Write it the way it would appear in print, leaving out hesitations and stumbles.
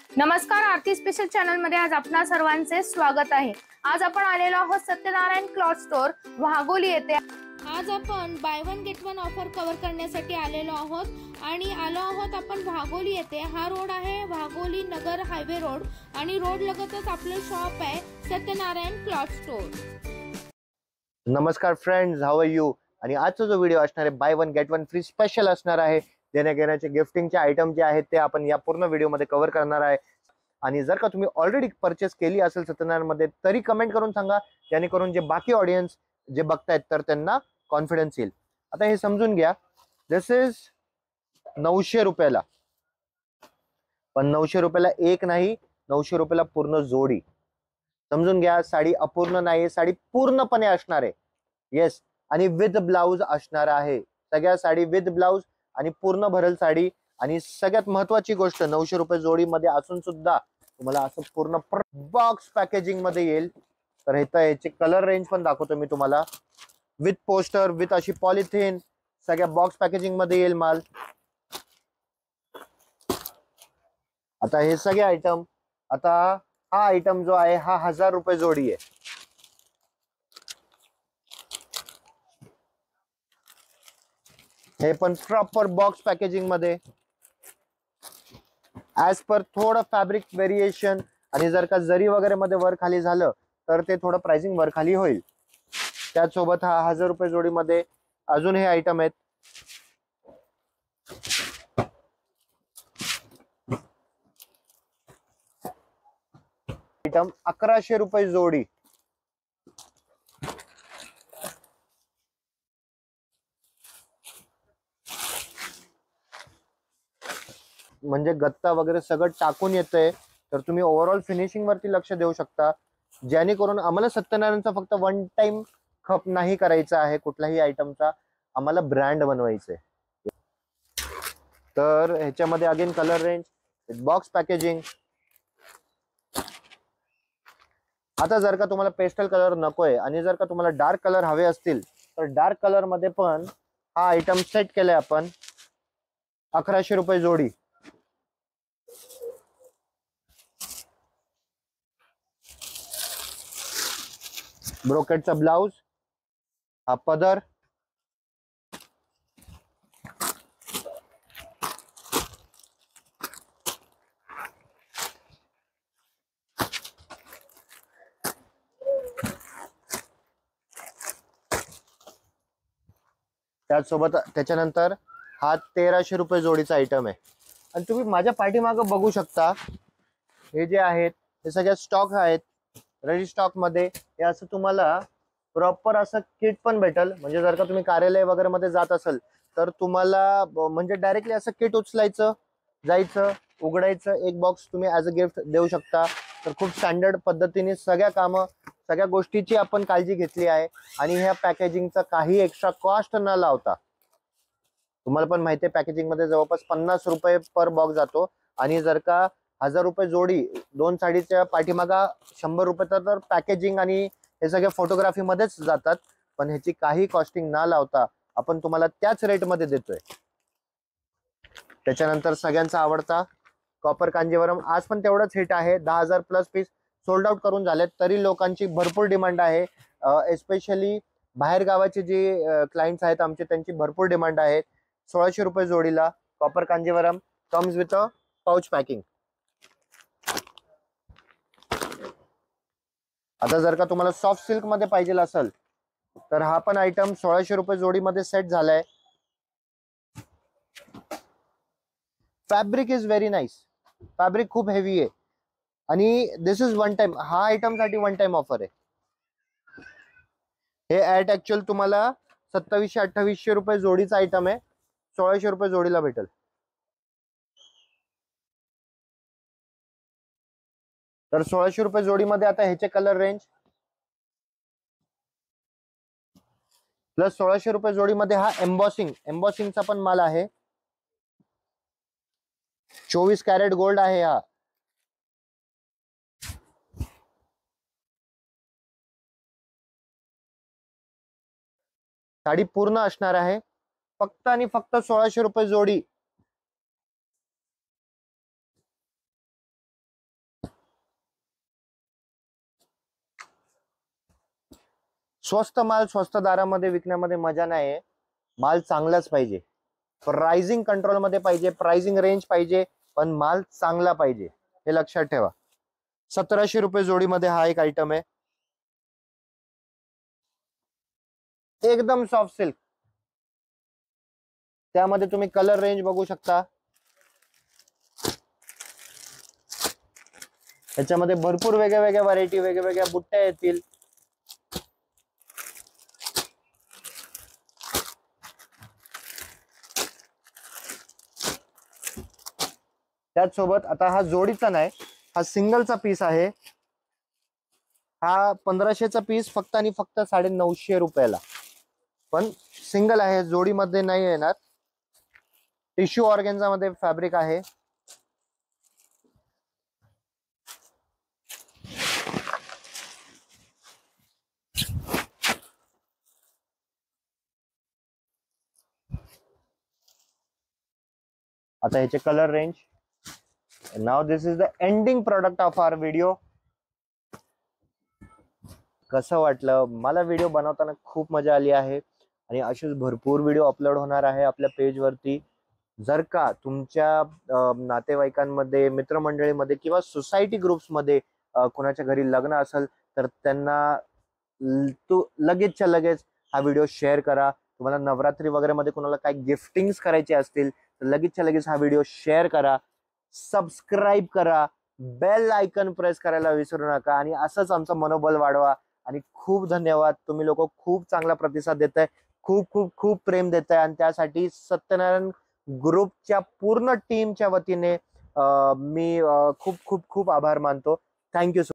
नमस्कार, आरती special channel मध्ये आज आपणा सर्वांचे स्वागत आहे। आज आपण आलेलो आहोत सत्यनारायण क्लॉथ स्टोर वाघोली येथे। आज आपण by one get one offer cover करण्यासाठी आलेलो आहोत आणि आलो आहोत आपण वाघोली येथे। हा रोड आहे वाघोली नगर हायवे रोड आणि रोड लगतच आपलं शॉप आहे सत्यनारायण क्लॉथ स्टोर। नमस्कार फ्रेंड्स, हाउ आर यू। आणि आजचा जो व्हिडिओ असणार आहे by one get one free special असणार आहे। देण्याघेण्याचे गिफ्टिंगचे आयटम जे आहेत ते आपण या पूर्ण व्हिडिओमध्ये कव्हर करणार आहे। आणि जर का तुम्ही ऑलरेडी परचेस केली असेल सत्यनारायण मध्ये तरी कमेंट करून सांगा, जेणेकरून जे बाकी ऑडियन्स जे बघतायत तर त्यांना कॉन्फिडन्स येईल। आता हे समजून घ्या, दिस इज 900 रुपयाला, पण 900 रुपयाला एक नाही, 900 रुपयाला पूर्ण जोडी। समजून घ्या, साडी अपूर्ण नाही, साडी पूर्णपणे असणार आहे। येस, आणि विथ ब्लाउज असणार आहे। सगळ्या साडी विथ ब्लाउज आणि पूर्ण भरल साडी। आणि सगळ्यात महत्त्वाची गोष्ट, 900 रुपये जोडीमध्ये असून सुद्धा तुम्हाला असं पूर्ण बॉक्स पॅकेजिंग मध्ये येईल। तर ह्याचे कलर रेंज पण दाखवतो मी तुम्हाला, विथ पोस्टर, विथ अशी पॉलिथिन, सगळ्या बॉक्स पॅकेजिंग मध्ये येईल माल। आता हे सगळे आयटम, आता हा आयटम जो आहे हा 1000 रुपये जोडी आहे। हे पण प्रॉपर बॉक्स पॅकेजिंग मध्ये, ऍज पर थोडं फॅब्रिक व्हेरिएशन। आणि जर का जरी वगैरे मध्ये वर खाली झालं तर ते थोडं प्राइसिंग वर खाली होईल। त्याचसोबत हा 1000 रुपये जोडीमध्ये अजून हे आयटम आहेत। आयटम 1100 रुपये जोडी। म्हणजे गत्ता वगैरे सगळं टाकून येतंय, तर तुम्ही ओव्हरऑल फिनिशिंग वरती लक्ष देऊ शकता, जेणेकरून आम्हाला सत्यनारायणचा फक्त वन टाइम खप नाही करायचा आहे कुठल्याही आयटमचा, आम्हाला ब्रँड बनवायचे। तर ह्याच्यामध्ये again colour range, box packaging. आता जर का तुम्हाला पेस्टल कलर नकोय आणि जर का तुम्हाला डार्क कलर हवे असतील तर डार्क कलर मध्ये पण हा आयटम सेट केलाय आपण, 1100 रुपये जोडी। ब्रोकेटचा ब्लाउज, हा पदर, त्याचसोबत त्याच्यानंतर हा 1300 रुपये जोडीचा आयटम आहे। आणि तुम्ही माझ्या पाठीमागं बघू शकता, हे जे आहेत हे सगळ्या स्टॉक आहेत रेडी स्टॉक मध्ये। हे असं तुम्हाला प्रॉपर असं किट पण भेटल, म्हणजे जर का तुम्ही कार्यालय वगैरे मध्ये जात असेल तर तुम्हाला म्हणजे डायरेक्टली असं किट उचलायचं, जायचं, उघडायचं, एक बॉक्स तुम्ही ऍज अ गिफ्ट देऊ शकता। तर खूप स्टँडर्ड पद्धतीने सगळ्या कामं, सगळ्या गोष्टीची आपण काळजी घेतली आहे। आणि ह्या पॅकेजिंगचा काही एक्स्ट्रा कॉस्ट न लावता, तुम्हाला पण माहिती आहे पॅकेजिंग मध्ये जवळपास 50 रुपये पर बॉक्स जातो। आणि जर का 1000 रुपये जोडी, दोन साडीच्या पाठीमागा 100 रुपये तर पॅकेजिंग आणि हे सगळे फोटोग्राफी मध्येच जातात। पण ह्याची काही कॉस्टिंग न लावता आपण तुम्हाला त्याच रेट मध्ये देतोय। त्याच्यानंतर सगळ्यांचा आवडता कॉपर कांजीवरम, आज पण तेवढंच हिट आहे। 10,000 प्लस पीस सोल्ड आउट करून झालेत, तरी लोकांची भरपूर डिमांड आहे। एस्पेशली बाहेर गावाचे जे क्लायंट्स आहेत आमचे, त्यांची भरपूर डिमांड आहे। 1600 रुपये जोडीला copper Kanjeevaram, comes with a pouch packing. आता जर का तुम्हाला सॉफ्ट सिल्क मध्ये पाहिजे असेल तर हा पण आयटम 1600 रुपये जोडीमध्ये सेट झालाय। Fabric is very nice, fabric खूप हेवी आहे। आणि दिस इज वन टाइम, हा आयटम साठी वन टाइम ऑफर आहे। हे ऍट ऍक्च्युअल तुम्हाला 2700-2800 रुपये जोडीचा आयटम आहे, 1600 रुपये जोडीला भेटेल। तर 1600 रुपये जोडीमध्ये आता ह्याचे कलर रेंज, प्लस 1600 रुपये जोडीमध्ये हा एम्बॉसिंगचा पण माल आहे। 24 कॅरेट गोल्ड आहे हा। साडी पूर्ण असणार आहे, फक्त आणि फक्त 1600 रुपये जोडी। स्वस्त माल स्वस्त दारामध्ये विकण्यामध्ये मजा नाही आहे. माल चांगलाच पाहिजे, प्राइसिंग कंट्रोल मध्ये पाहिजे, प्राइसिंग रेंज पाहिजे, पण माल चांगला पाहिजे, हे लक्षात ठेवा. 1700 रुपये जोडीमध्ये हा एक आयटम आहे, एकदम सॉफ्ट सिल्क. त्यामध्ये तुम्ही कलर रेंज बघू शकता. त्याच्यामध्ये भरपूर वेगळ्या वेगळ्या व्हरायटी, वेगवेगळ्या बुट्ट्या येतील. त्याचसोबत आता हा जोडीचा नाही, हा सिंगलचा पीस आहे. हा 1500चा पीस फक्त आणि फक्त 950 रुपयाला, पण सिंगल आहे, जोडीमध्ये नाही येणार. टिश्यू ऑर्गेन्झा मध्ये फॅब्रिक आहे. आता ह्याचे colour range. Now this is the ending product of our video. कसं वाटलं? मला व्हिडिओ बनवताना खूप मजा आली आहे आणि असेच भरपूर व्हिडिओ अपलोड होणार आहे आपल्या पेज वरती. जर का तुमच्या नातेवाईकांमध्ये, मित्रमंडळीमध्ये किंवा सोसायटी ग्रुप्स मध्ये कोणाच्या घरी लग्न असेल तर त्यांना लगेचच्या लगेच हा व्हिडिओ शेअर करा. तुम्हाला नवरात्री वगैरे मध्ये कोणाला काय गिफ्टिंग्स करायचे असतील तर लगेचच्या लगेच हा व्हिडिओ शेअर करा, सबस्क्राईब करा, बेल आयकन प्रेस करायला विसरू नका आणि असंच आमचं मनोबल वाढवा. आणि खूप धन्यवाद, तुम्ही लोक खूप चांगला प्रतिसाद देताय, खूप खूप खूप प्रेम देताय आणि त्यासाठी सत्यनारायण ग्रुपच्या पूर्ण टीमच्या वतीने मी खूप खूप खूप आभार मानतो. थँक्यू.